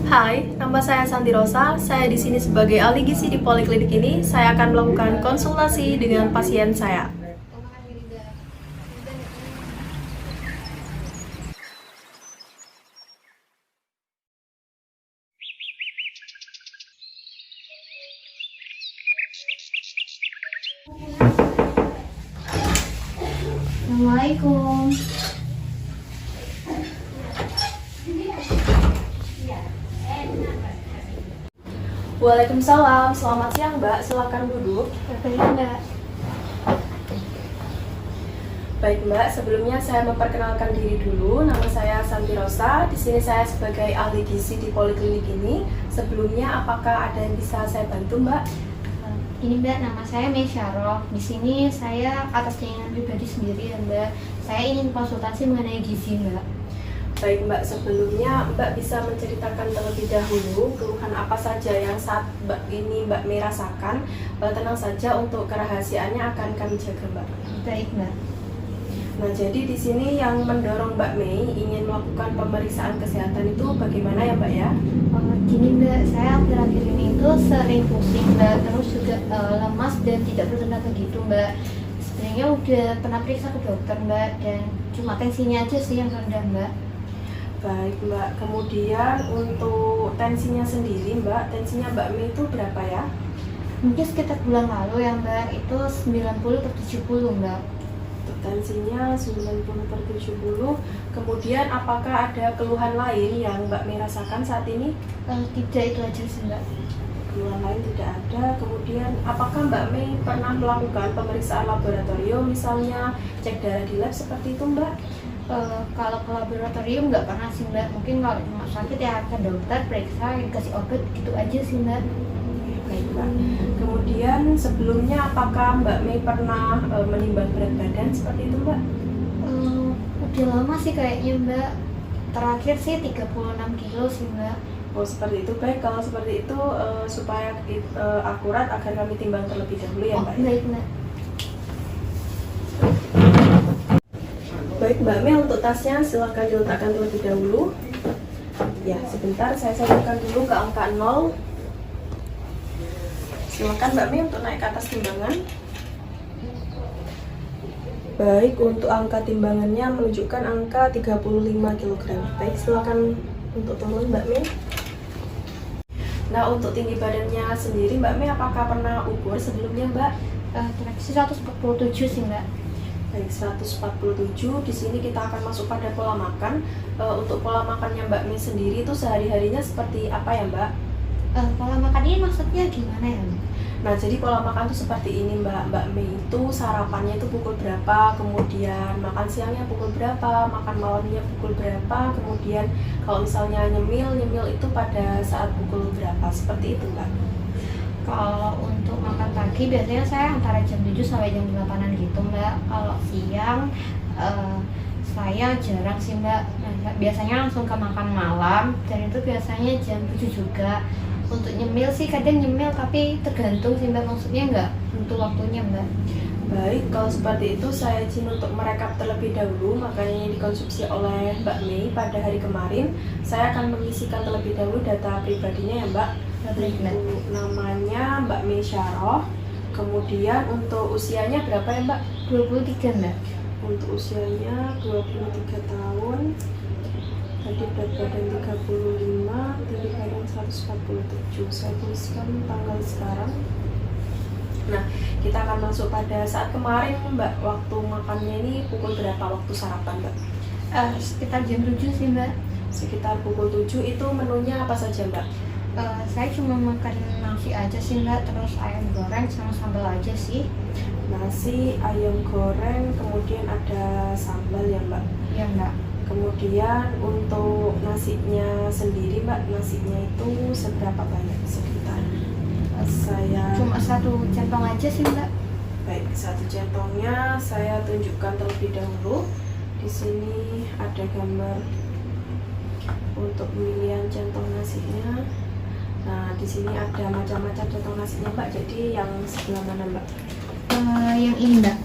Hai, nama saya Santi Rosa. Saya di sini sebagai ahli gizi di poliklinik ini. Saya akan melakukan konsultasi dengan pasien saya. Assalamualaikum. Waalaikumsalam, selamat siang Mbak, silakan duduk. Baik, Mbak. Baik Mbak, sebelumnya saya memperkenalkan diri dulu. Nama saya Santi Rosa. Di sini saya sebagai ahli gizi di poliklinik ini. Sebelumnya, apakah ada yang bisa saya bantu Mbak? Ini Mbak, nama saya Mesyarah. Di sini saya atas keinginan pribadi sendiri ya Mbak. Saya ingin konsultasi mengenai gizi Mbak. Baik Mbak, sebelumnya Mbak bisa menceritakan terlebih dahulu keluhan apa saja yang saat Mbak Mei rasakan. Tenang saja, untuk kerahasiaannya akan kami jaga Mbak. Baik Mbak. Nah, jadi di sini yang mendorong Mbak Mei ingin melakukan pemeriksaan kesehatan itu bagaimana ya Mbak ya? Gini Mbak, saya akhir-akhir ini itu sering pusing Mbak, terus juga lemas dan tidak bertenaga gitu Mbak. Sebenarnya udah pernah periksa ke dokter Mbak, dan cuma tensinya aja sih yang rendah Mbak. Baik Mbak, kemudian untuk tensinya sendiri Mbak, tensinya Mbak Mei itu berapa ya? Mungkin sekitar bulan lalu ya Mbak, itu 90/70 Mbak. Untuk tensinya 90/70. Kemudian apakah ada keluhan lain yang Mbak Mei rasakan saat ini? Tidak, itu aja sih Mbak. Keluhan lain tidak ada. Kemudian apakah Mbak Mei pernah melakukan pemeriksaan laboratorium, misalnya cek darah di lab seperti itu Mbak? Kalau ke laboratorium nggak pernah sih Mbak. Mungkin kalau cuma sakit ya ke dokter, periksa, dikasih obat, gitu aja sih Mbak. Baik Mbak. Kemudian sebelumnya apakah Mbak Mei pernah menimbang berat badan seperti itu Mbak? Udah lama sih kayaknya Mbak. Terakhir sih 36 kilo sih Mbak. Oh seperti itu. Baik, kalau seperti itu supaya akurat akan kami timbang terlebih dahulu ya Mbak. Baik Mbak. Baik Mbak Mei, untuk tasnya silakan diletakkan terlebih dahulu. Ya, sebentar saya sambungkan dulu ke angka 0. Silakan Mbak Mei untuk naik ke atas timbangan. Baik, untuk angka timbangannya menunjukkan angka 35 kg. Baik, silakan untuk turun Mbak Mei. Nah, untuk tinggi badannya sendiri Mbak Mei apakah pernah ukur sebelumnya Mbak? Terakhir sih 147 sih Mbak. Baik, 147. Di sini kita akan masuk pada pola makan. Untuk pola makannya Mbak Mei sendiri itu sehari-harinya seperti apa ya Mbak? Pola makan ini maksudnya gimana ya Mbak? Nah, jadi pola makan itu seperti ini Mbak Mei, itu sarapannya itu pukul berapa, kemudian makan siangnya pukul berapa, makan malamnya pukul berapa, kemudian kalau misalnya nyemil itu pada saat pukul berapa, seperti itu Mbak. Kalau untuk makan pagi biasanya saya antara jam 7 sampai jam 8-an gitu Mbak. Kalau siang saya jarang sih Mbak. Nah, biasanya langsung ke makan malam, dan itu biasanya jam 7 juga. Untuk nyemil sih kadang nyemil, tapi tergantung sih Mbak, maksudnya nggak untuk waktunya Mbak. Baik, kalau seperti itu saya izin untuk merekap terlebih dahulu makanan yang dikonsumsi oleh Mbak Mei pada hari kemarin. Saya akan mengisikan terlebih dahulu data pribadinya ya Mbak. Untuk namanya Mbak Mei Syarah. Kemudian untuk usianya berapa ya Mbak? 23 Mbak. Untuk usianya 23 tahun. Tadi berat badan 35, tinggi badan 147. Saya tuliskan tanggal sekarang. Nah, kita akan masuk pada saat kemarin Mbak. Waktu makannya ini pukul berapa waktu sarapan Mbak? Sekitar jam 7 sih Mbak. Sekitar pukul 7. Itu menunya apa saja Mbak? Saya cuma makan nasi aja sih Mbak, terus ayam goreng sama sambal aja sih. Nasi, ayam goreng, kemudian ada sambal ya Mbak? Ya Mbak. Kemudian untuk nasinya sendiri Mbak, nasinya itu seberapa banyak sekitar? Saya cuma 1 centong aja sih Mbak. Baik, 1 centongnya saya tunjukkan terlebih dahulu. Di sini ada gambar untuk pemilihan centong nasinya. Nah, di sini ada macam-macam centong nasinya Mbak. Jadi yang sebelah mana Mbak? Yang ini Mbak.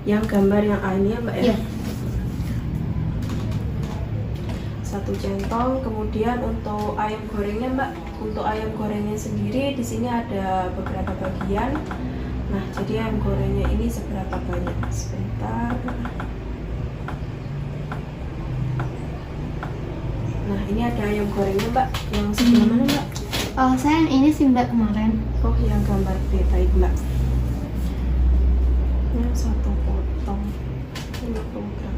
Yang gambar yang A ini ya Mbak ya? Iya. 1 satu centong. Kemudian untuk ayam gorengnya Mbak, untuk ayam gorengnya sendiri di sini ada beberapa bagian. Nah, jadi ayam gorengnya ini seberapa banyak? Sebentar. Nah, ini ada ayam gorengnya Mbak. Yang sebelah mana Mbak? Saya yang ini sih Mbak kemarin. Oh, yang gambar B, baik Mbak. Yang satu potong 50 gram.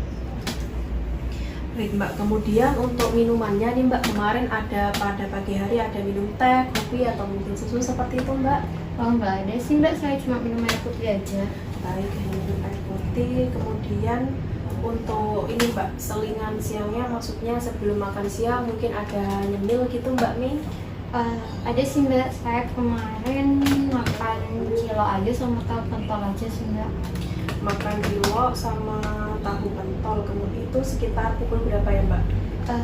Baik Mbak, kemudian untuk minumannya nih Mbak, kemarin ada pada pagi hari ada minum teh, kopi, atau mungkin susu seperti itu Mbak? Oh nggak ada sih Mbak, saya cuma minum air putih aja. Baik, hanya minum air putih. Kemudian untuk ini Mbak, selingan siangnya, maksudnya sebelum makan siang mungkin ada nyemil gitu Mbak Mi? Ada sih Mbak, saya kemarin makan cilo aja sama tahu pentol aja sih Mbak. Makan cilok sama tahu pentol, kemudian itu sekitar pukul berapa ya Mbak?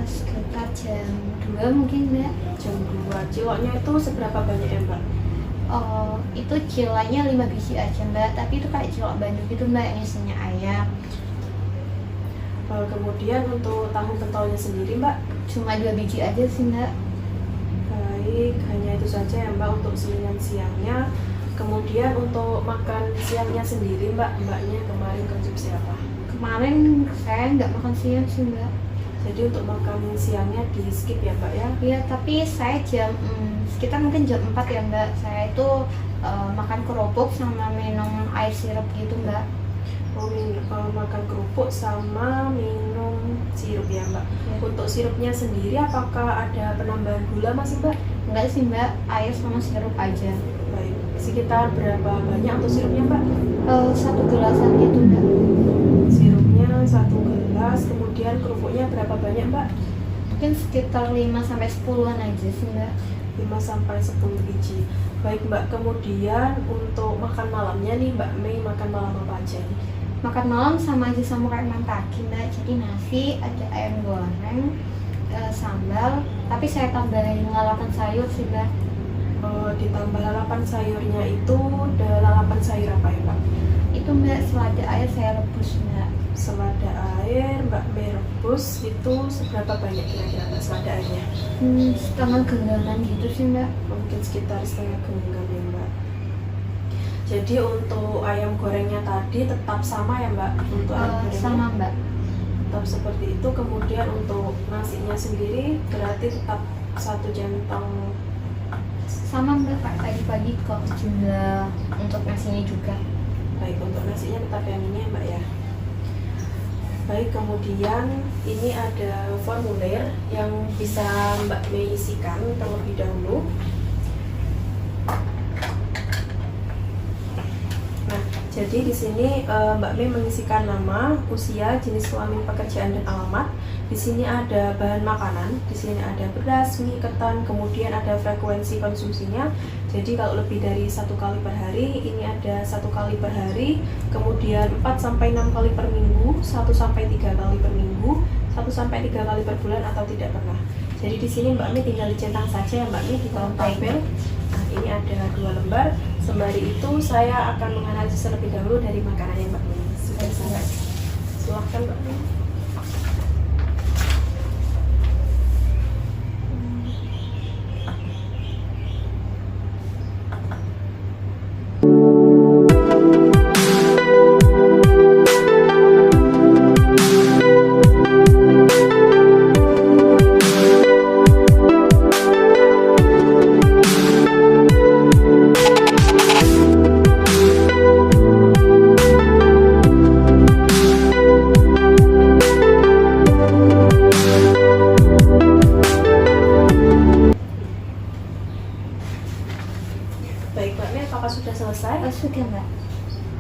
Sekitar jam 2 mungkin Mbak. Jam 2. Ciloknya itu seberapa banyak ya Mbak? Itu ciloknya 5 biji aja Mbak, tapi itu kayak cilok Bandung gitu Mbak, yang isinya ayam. Kemudian untuk tahu pentolnya sendiri Mbak? Cuma 2 biji aja sih Mbak. Baik, hanya itu saja ya Mbak untuk selingan siangnya. Kemudian untuk makan siangnya sendiri Mbak, Mbaknya kemarin konsumsi apa? Kemarin saya nggak makan siang sih Mbak. Jadi untuk makan siangnya di skip ya Mbak ya? Iya, tapi saya sekitar mungkin jam 4 ya Mbak. Saya itu makan kerupuk sama minum air sirup gitu Mbak. Makan kerupuk sama minum sirup ya Mbak. Ya. Untuk sirupnya sendiri apakah ada penambahan gula masih Mbak? Enggak sih Mbak, air sama sirup aja. Baik, sekitar berapa banyak untuk sirupnya Mbak? 1 gelasan gitu Mbak. Sirupnya 1 gelas, kemudian kerupuknya berapa banyak Mbak? Mungkin sekitar 5-10an aja sih Mbak. 5-10 biji. Baik Mbak, kemudian untuk makan malamnya nih Mbak Mei makan malam apa aja nih? Makan malam sama aja sama kayak makan pagi Mbak. Jadi nasi, ada ayam goreng, sambal, tapi saya tambahin lalapan sayur sih Mbak. Ditambah lalapan sayurnya itu lalapan sayur apa ya Mbak? Itu Mbak, selada air saya rebus Mbak. Selada air Mbak Mei rebus itu seberapa banyak kira-kira Mbak selada airnya? Setengah genggaman gitu sih Mbak. Mungkin sekitar setengah genggam ya Mbak. Jadi untuk ayam gorengnya tadi tetap sama ya Mbak? Untuk ayam gorengnya Sama Mbak. tetap seperti itu. Kemudian untuk nasinya sendiri berarti tetap 1 centong. Sama Mbak, kayak tadi pagi kok jumlah untuk nasinya juga. Baik, untuk nasinya tetap yang ini ya Mbak ya. Baik, kemudian ini ada formulir yang bisa Mbak Mei isikan terlebih dahulu. Nah, jadi di sini Mbak Mei mengisikan nama, usia, jenis kelamin, pekerjaan, dan alamat. Di sini ada bahan makanan, di sini ada beras, mie, ketan, kemudian ada frekuensi konsumsinya. Jadi kalau lebih dari 1 kali per hari, ini ada 1 kali per hari, kemudian 4-6 kali per minggu, 1-3 kali per minggu, 1-3 kali per bulan, atau tidak pernah. Jadi di sini Mbak Mi tinggal dicentang saja ya Mbak Mi di kolom tabel. Nah, ini ada 2 lembar. Sembari itu saya akan menganalisis terlebih dahulu dari makanannya Mbak Mi. Sudah sangat. Silahkan Mbak Mi. Baik Mbak Mi, apakah sudah selesai? Sudah Mbak.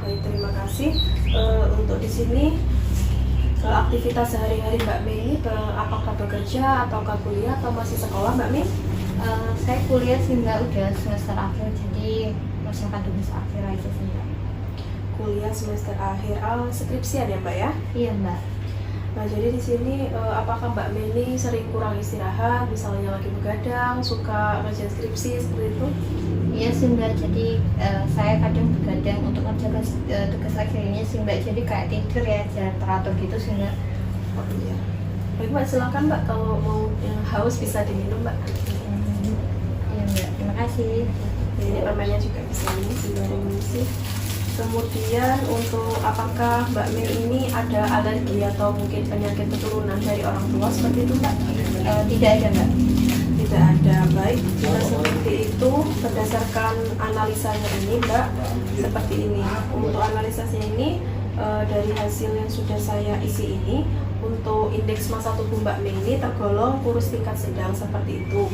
Baik, terima kasih. Untuk di sini aktivitas sehari-hari Mbak Mei ini apakah bekerja ataukah kuliah atau masih sekolah Mbak Mei? Saya kuliah sih Mbak, udah semester akhir, jadi persiapan tugas akhir aja sih Mbak. Kuliah semester akhir, skripsian ya Mbak ya? Iya Mbak. Nah, jadi di sini apakah Mbak Mei ini sering kurang istirahat, misalnya lagi begadang, suka ngerjain skripsi seperti itu? Iya sih Mbak, jadi saya kadang begadang untuk ngerjakan tugas akhirnya sih Mbak, jadi kayak tidur ya, jarang teratur gitu sih Mbak. Oh iya. Baik Mbak, silakan Mbak, kalau mau yang haus bisa diminum Mbak. Iya Mbak, terima kasih. Ini permennya juga bisa ini digoreng isi. Kemudian untuk apakah Mbak Mei ini ada alergi atau mungkin penyakit keturunan dari orang tua seperti itu Mbak? Tidak ada Mbak. Tidak ada. Baik, jika seperti itu berdasarkan analisanya ini Mbak, seperti ini. Untuk analisanya ini dari hasil yang sudah saya isi ini, untuk indeks massa tubuh Mbak Mei ini tergolong kurus tingkat sedang seperti itu.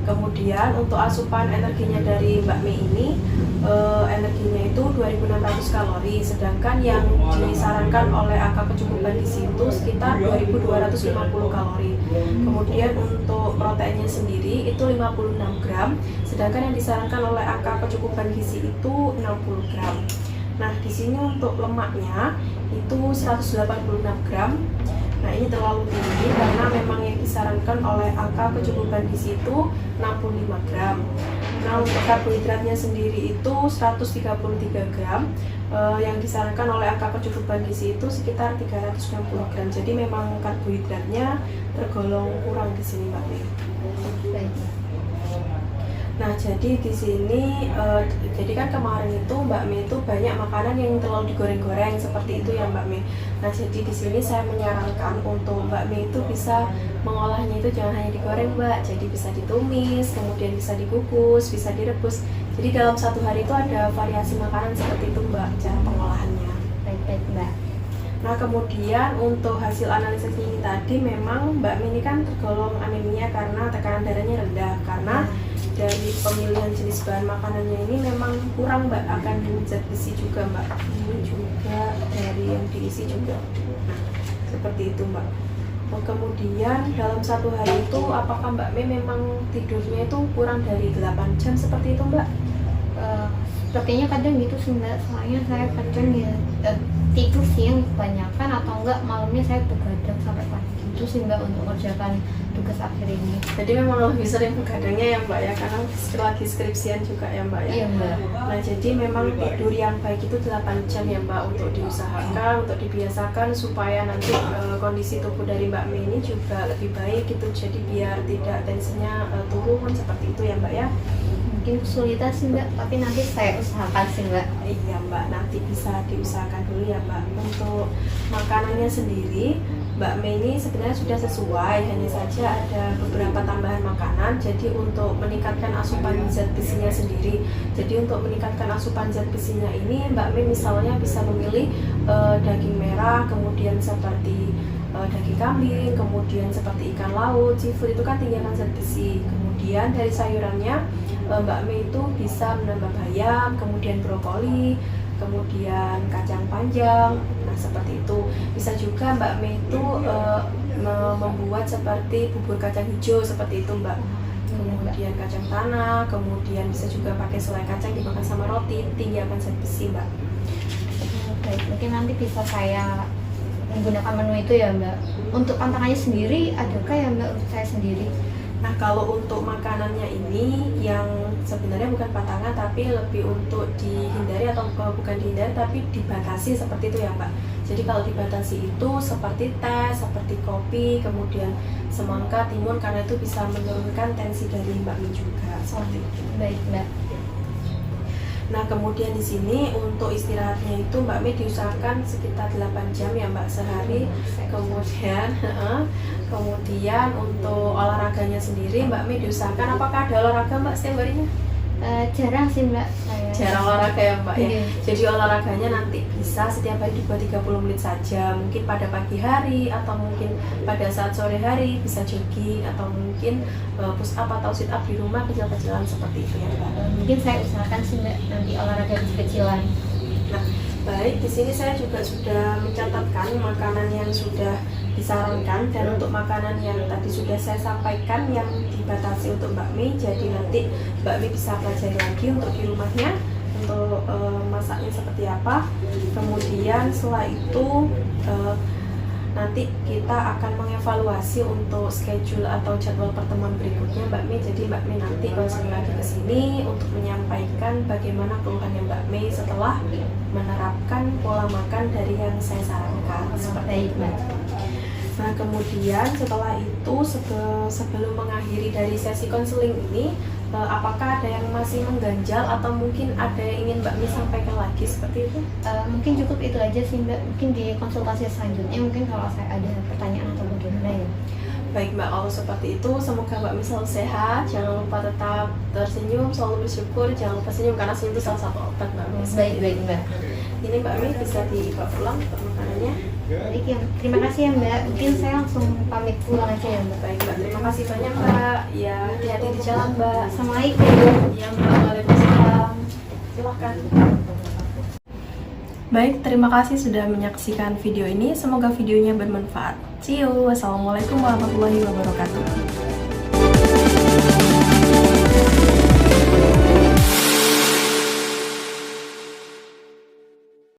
Kemudian untuk asupan energinya dari Mbak Mei ini, energinya itu 2600 kalori, sedangkan yang disarankan oleh angka kecukupan gizi itu sekitar 2250 kalori. Kemudian untuk proteinnya sendiri itu 56 gram, sedangkan yang disarankan oleh angka kecukupan gizi itu 60 gram. Nah, di sini untuk lemaknya itu 186 gram. Nah, ini terlalu tinggi karena memang yang disarankan oleh angka kecukupan gizi itu 65 gram. Nah, untuk karbohidratnya sendiri itu 133 gram. Yang disarankan oleh angka kecukupan gizi itu sekitar 360 gram. Jadi memang karbohidratnya tergolong kurang di sini, Mbak Mei. Baik. Nah, jadi di sini, jadi kan kemarin itu Mbak Mei itu banyak makanan yang terlalu digoreng-goreng seperti itu ya Mbak Mei. Nah, jadi di sini saya menyarankan untuk Mbak Mei itu bisa mengolahnya itu jangan hanya digoreng Mbak, jadi bisa ditumis, kemudian bisa dikukus, bisa direbus. Jadi dalam satu hari itu ada variasi makanan seperti itu Mbak, cara pengolahannya. Baik Mbak. Nah, kemudian untuk hasil analisis ini tadi memang Mbak Mei ini kan tergolong anemia karena tekanan darahnya rendah, karena dari pemilihan jenis bahan makanannya ini memang kurang Mbak, akan zat besi juga Mbak. Ini juga dari yang diisi juga. Nah, seperti itu Mbak. Oh, kemudian dalam satu hari itu apakah Mbak Mei memang tidurnya itu kurang dari 8 jam seperti itu Mbak? Sepertinya kadang gitu sih Mbak, soalnya saya kadang ya tidur siang kebanyakan atau enggak malamnya saya begadang sampai pagi gitu sih Mbak untuk mengerjakan tugas akhir ini. Jadi memang lebih sering begadangnya ya Mbak ya, karena lagi skripsian juga ya Mbak ya. Iya Mbak. Nah, jadi memang tidur yang baik itu 8 jam ya Mbak, untuk diusahakan, untuk dibiasakan supaya nanti kondisi tubuh dari Mbak Mei ini juga lebih baik gitu. Jadi biar tidak tensinya turun seperti itu ya Mbak ya. Mungkin kesulitan sih Mbak, tapi nanti saya usahakan sih Mbak. Iya Mbak, nanti bisa diusahakan dulu ya Mbak. Untuk makanannya sendiri Mbak Mei ini sebenarnya sudah sesuai, hanya saja ada beberapa tambahan makanan. Jadi untuk meningkatkan asupan zat besinya sendiri, jadi untuk meningkatkan asupan zat besinya ini Mbak Mei misalnya bisa memilih daging merah, kemudian seperti daging kambing, kemudian seperti ikan laut, seafood itu kan tinggi akan zat besi. Kemudian dari sayurannya Mbak Mei itu bisa menambah bayam, kemudian brokoli, kemudian kacang panjang. Nah, seperti itu. Bisa juga Mbak Mei itu membuat seperti bubur kacang hijau seperti itu Mbak. Kemudian kacang tanah, kemudian bisa juga pakai selai kacang dimakan sama roti, tinggi akan zat besi Mbak. Baik, mungkin nanti bisa saya menggunakan menu itu ya Mbak. Untuk pantangannya sendiri adakah ya Mbak untuk saya sendiri? Nah, kalau untuk makanannya ini yang sebenarnya bukan pantangan tapi lebih untuk dihindari, atau bukan dihindari tapi dibatasi seperti itu ya Mbak. Jadi kalau dibatasi itu seperti teh, seperti kopi, kemudian semangka, timun, karena itu bisa menurunkan tensi dari Mbak Mei juga seperti itu. Baik Mbak. Nah, kemudian di sini untuk istirahatnya itu Mbak Mei diusahakan sekitar 8 jam ya Mbak sehari. Kemudian untuk olahraganya sendiri Mbak Mei diusahakan, apakah ada olahraga Mbak setiap harinya? Jarang sih Mbak saya. Jarang olahraga ya Mbak ya. Iya. Jadi olahraganya nanti bisa setiap hari dibuat 30 menit saja. Mungkin pada pagi hari atau mungkin pada saat sore hari bisa jogging, atau mungkin push up atau sit up di rumah kecil-kecilan seperti itu ya Mbak. Mungkin saya usahakan sih Mbak nanti olahraga kecil-kecilan. Nah, baik, di sini saya juga sudah mencatatkan makanan yang sudah disarankan, dan untuk makanan yang tadi sudah saya sampaikan yang dibatasi untuk Mbak Mei. Jadi nanti Mbak Mei bisa pelajari lagi untuk di rumahnya untuk masaknya seperti apa. Kemudian setelah itu nanti kita akan mengevaluasi untuk schedule atau jadwal pertemuan berikutnya Mbak Mei. Jadi Mbak Mei nanti konsul lagi ke sini untuk menyampaikan bagaimana keluhannya Mbak Mei setelah menerapkan pola makan dari yang saya sarankan. Seperti itu. Nah, kemudian setelah itu sebelum mengakhiri dari sesi konseling ini, apakah ada yang masih mengganjal atau mungkin ada yang ingin Mbak Mi sampaikan lagi seperti itu? Mungkin cukup itu aja sih Mbak. Mungkin di konsultasi selanjutnya mungkin kalau saya ada pertanyaan atau bagaimana ya. Baik Mbak, kalau seperti itu semoga Mbak Mi selalu sehat. Jangan lupa tetap tersenyum, selalu bersyukur. Jangan lupa senyum karena senyum itu salah satu obat Mbak Mi. Baik Mbak. Ini Mbak Mi bisa dibawa pulang untuk makanannya. Baik ya, terima kasih ya Mbak. Mungkin saya langsung pamit pulang aja ya Mbak. Baik Mbak, terima kasih banyak Mbak. Ya, hati-hati di jalan Mbak. Assalamualaikum. Ya Mbak, waalaikumsalam. Silahkan. Baik, terima kasih sudah menyaksikan video ini. Semoga videonya bermanfaat. See you. Wassalamualaikum warahmatullahi wabarakatuh.